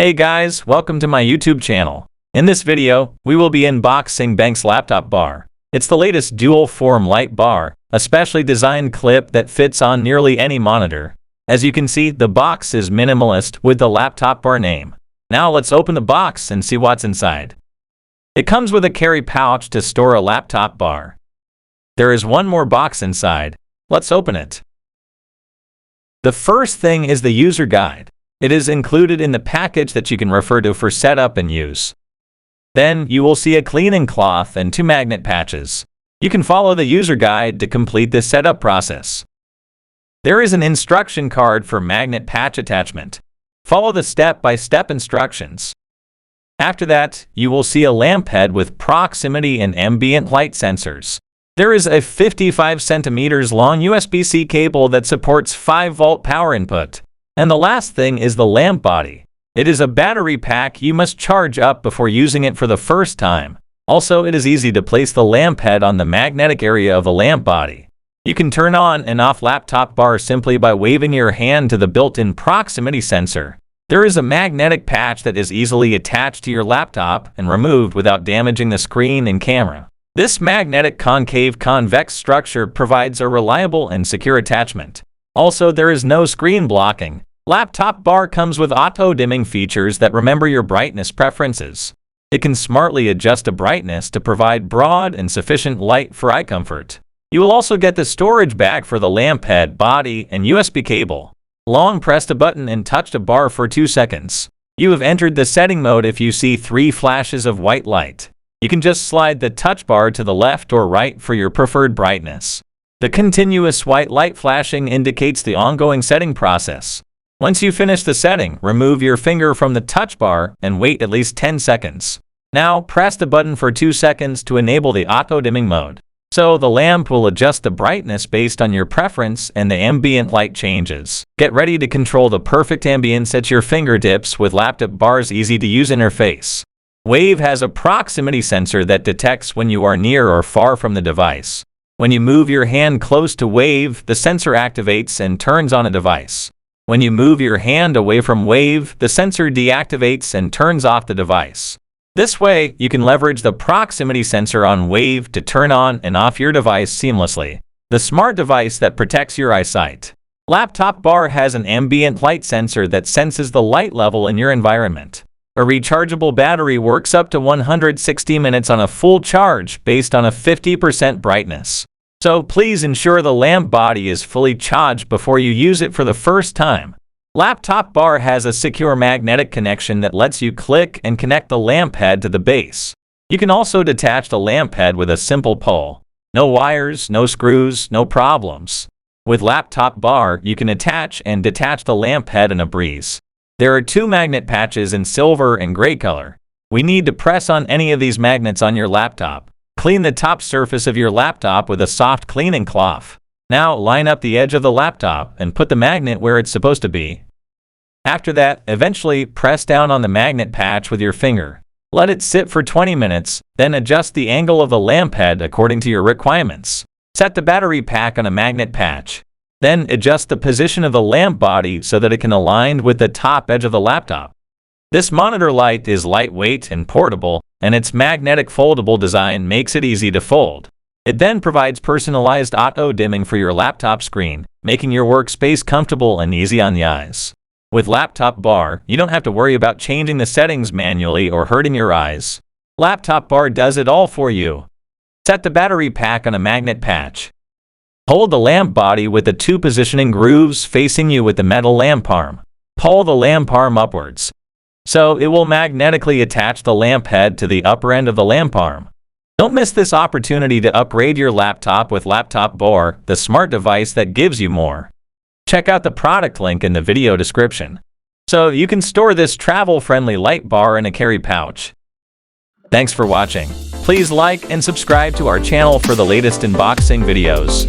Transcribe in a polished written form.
Hey guys, welcome to my YouTube channel. In this video, we will be unboxing BenQ's LaptopBar. It's the latest dual-form light bar, a specially designed clip that fits on nearly any monitor. As you can see, the box is minimalist with the LaptopBar name. Now let's open the box and see what's inside. It comes with a carry pouch to store a LaptopBar. There is one more box inside. Let's open it. The first thing is the user guide. It is included in the package that you can refer to for setup and use. Then you will see a cleaning cloth and 2 magnet patches. You can follow the user guide to complete this setup process. There is an instruction card for magnet patch attachment. Follow the step-by-step instructions. After that, you will see a lamp head with proximity and ambient light sensors. There is a 55 centimeters long USB-C cable that supports 5-volt power input. And the last thing is the lamp body. It is a battery pack you must charge up before using it for the first time. Also, it is easy to place the lamp head on the magnetic area of the lamp body. You can turn on and off LaptopBar simply by waving your hand to the built-in proximity sensor. There is a magnetic patch that is easily attached to your laptop and removed without damaging the screen and camera. This magnetic concave-convex structure provides a reliable and secure attachment. Also, there is no screen blocking. LaptopBar comes with auto-dimming features that remember your brightness preferences. It can smartly adjust the brightness to provide broad and sufficient light for eye comfort. You will also get the storage bag for the lamp head, body, and USB cable. Long press the button and touch the bar for 2 seconds. You have entered the setting mode if you see 3 flashes of white light. You can just slide the touch bar to the left or right for your preferred brightness. The continuous white light flashing indicates the ongoing setting process. Once you finish the setting, remove your finger from the touch bar and wait at least 10 seconds. Now, press the button for 2 seconds to enable the auto-dimming mode. So, the lamp will adjust the brightness based on your preference and the ambient light changes. Get ready to control the perfect ambience at your fingertips with LaptopBar's easy-to-use interface. Wave has a proximity sensor that detects when you are near or far from the device. When you move your hand close to Wave, the sensor activates and turns on a device. When you move your hand away from Wave, the sensor deactivates and turns off the device. This way, you can leverage the proximity sensor on Wave to turn on and off your device seamlessly. The smart device that protects your eyesight. LaptopBar has an ambient light sensor that senses the light level in your environment. A rechargeable battery works up to 160 minutes on a full charge based on a 50% brightness. So please ensure the lamp body is fully charged before you use it for the first time. LaptopBar has a secure magnetic connection that lets you click and connect the lamp head to the base. You can also detach the lamp head with a simple pull. No wires, no screws, no problems. With LaptopBar, you can attach and detach the lamp head in a breeze. There are 2 magnet patches in silver and gray color. We need to press on any of these magnets on your laptop. Clean the top surface of your laptop with a soft cleaning cloth. Now line up the edge of the laptop and put the magnet where it's supposed to be. After that, eventually press down on the magnet patch with your finger. Let it sit for 20 minutes, then adjust the angle of the lamp head according to your requirements. Set the battery pack on a magnet patch. Then adjust the position of the lamp body so that it can align with the top edge of the laptop. This monitor light is lightweight and portable, and its magnetic foldable design makes it easy to fold. It then provides personalized auto-dimming for your laptop screen, making your workspace comfortable and easy on the eyes. With LaptopBar, you don't have to worry about changing the settings manually or hurting your eyes. LaptopBar does it all for you. Set the battery pack on a magnet patch. Hold the lamp body with the 2 positioning grooves facing you with the metal lamp arm. Pull the lamp arm upwards. So it will magnetically attach the lamp head to the upper end of the lamp arm. Don't miss this opportunity to upgrade your laptop with LaptopBar, the smart device that gives you more. Check out the product link in the video description. So you can store this travel-friendly light bar in a carry pouch. Thanks for watching. Please like and subscribe to our channel for the latest unboxing videos.